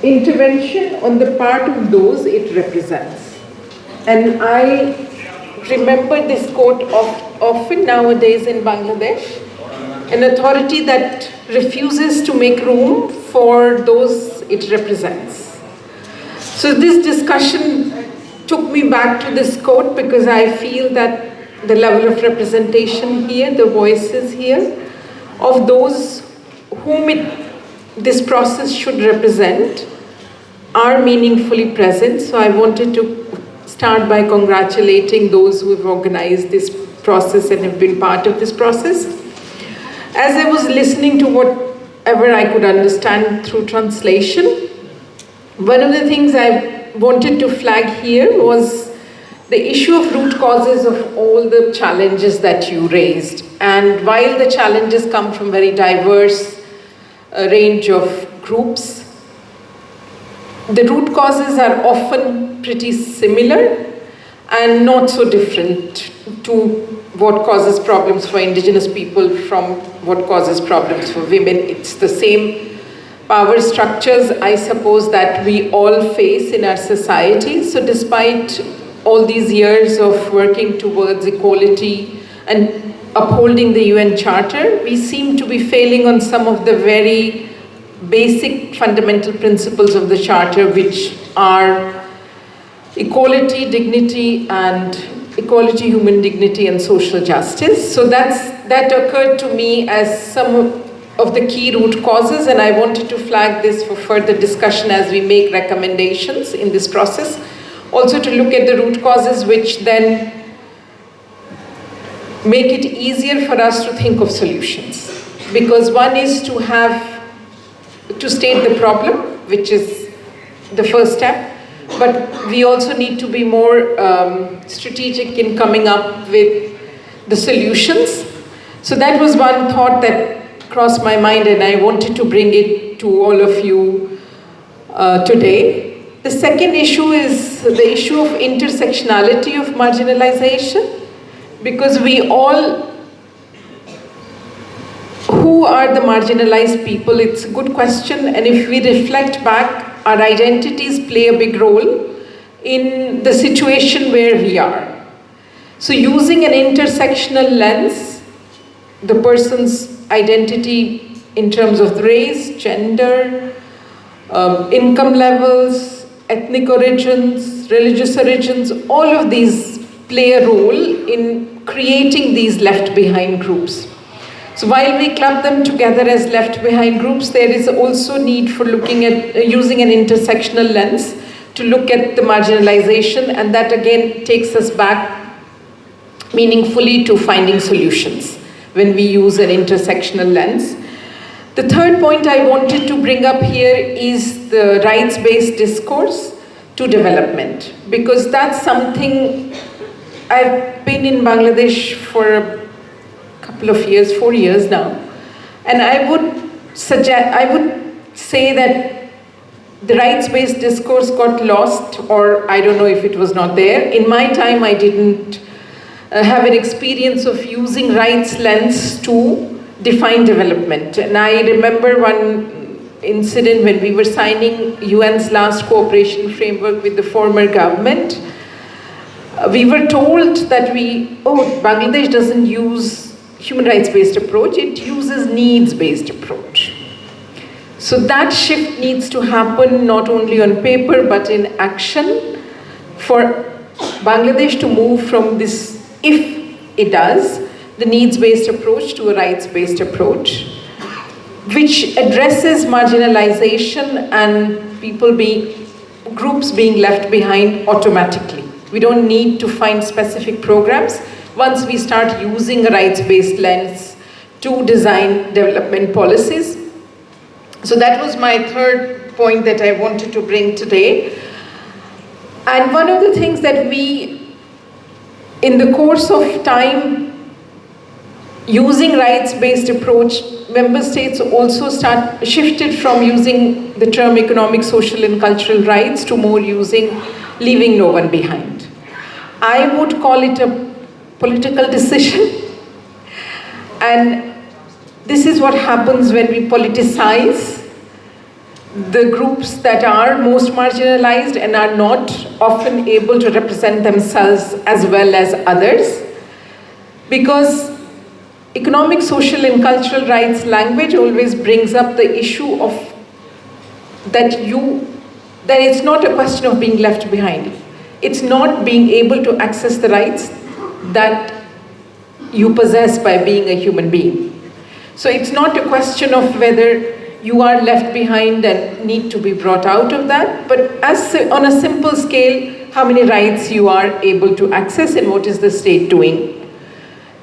intervention on the part of those it represents. And I remember this quote often nowadays in Bangladesh: an authority that refuses to make room for those it represents. So this discussion took me back to this quote because I feel that the level of representation here, the voices here, of those whom this process should represent are meaningfully present. So I wanted to start by congratulating those who have organized this process and have been part of this process. As I was listening to whatever I could understand through translation, one of the things I wanted to flag here was the issue of root causes of all the challenges that you raised. And while the challenges come from very diverse range of groups, the root causes are often pretty similar and not so different to what causes problems for indigenous people from what causes problems for women. It's the same power structures, I suppose, that we all face in our society. So despite all these years of working towards equality and upholding the UN Charter, we seem to be failing on some of the very basic fundamental principles of the Charter, which are equality, dignity, and equality, human dignity, and social justice. So that occurred to me as some of the key root causes, and I wanted to flag this for further discussion as we make recommendations in this process. Also to look at the root causes which then make it easier for us to think of solutions. Because one is to state the problem, which is the first step, but we also need to be more strategic in coming up with the solutions. So that was one thought that crossed my mind, and I wanted to bring it to all of you today. The second issue is the issue of intersectionality of marginalization, because we all, who are the marginalized people? It's a good question, and if we reflect back, our identities play a big role in the situation where we are. So using an intersectional lens, the person's identity in terms of race, gender, income levels, ethnic origins, religious origins, all of these play a role in creating these left behind groups. So while we club them together as left behind groups, there is also need for looking at using an intersectional lens to look at the marginalization, and that again takes us back meaningfully to finding solutions when we use an intersectional lens. The third point I wanted to bring up here is the rights-based discourse to development, because that's something. I've been in Bangladesh for a couple of years, 4 years now, and I would say that the rights-based discourse got lost, or I don't know if it was not there. In my time, I didn't have an experience of using rights lens to define development. And I remember one incident when we were signing UN's last cooperation framework with the former government. We were told that Bangladesh doesn't use human rights-based approach, it uses needs-based approach. So that shift needs to happen not only on paper but in action for Bangladesh to move from this, if it does, the needs-based approach to a rights-based approach, which addresses marginalization and groups being left behind automatically. We don't need to find specific programs once we start using a rights-based lens to design development policies. So that was my third point that I wanted to bring today. And one of the things that we, in the course of time, using rights-based approach, member states also shifted from using the term economic, social, and cultural rights to more using leaving no one behind. I would call it a political decision. And this is what happens when we politicize the groups that are most marginalized and are not often able to represent themselves as well as others. Because economic, social, and cultural rights language always brings up the issue of that it's not a question of being left behind. It's not being able to access the rights that you possess by being a human being. So it's not a question of whether you are left behind and need to be brought out of that, but on a simple scale, how many rights you are able to access and what is the state doing.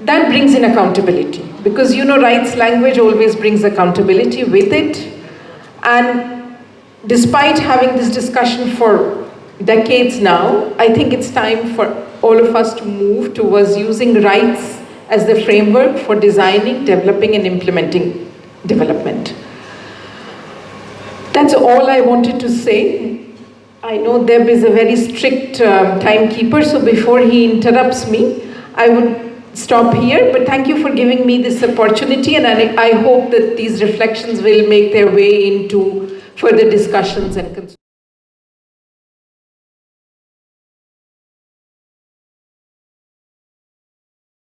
That brings in accountability, because rights language always brings accountability with it. And despite having this discussion for decades now, I think it's time for all of us to move towards using rights as the framework for designing, developing, and implementing development. That's all I wanted to say. I know Deb is a very strict timekeeper, so before he interrupts me, I would stop here, but thank you for giving me this opportunity, and I hope that these reflections will make their way into further discussions and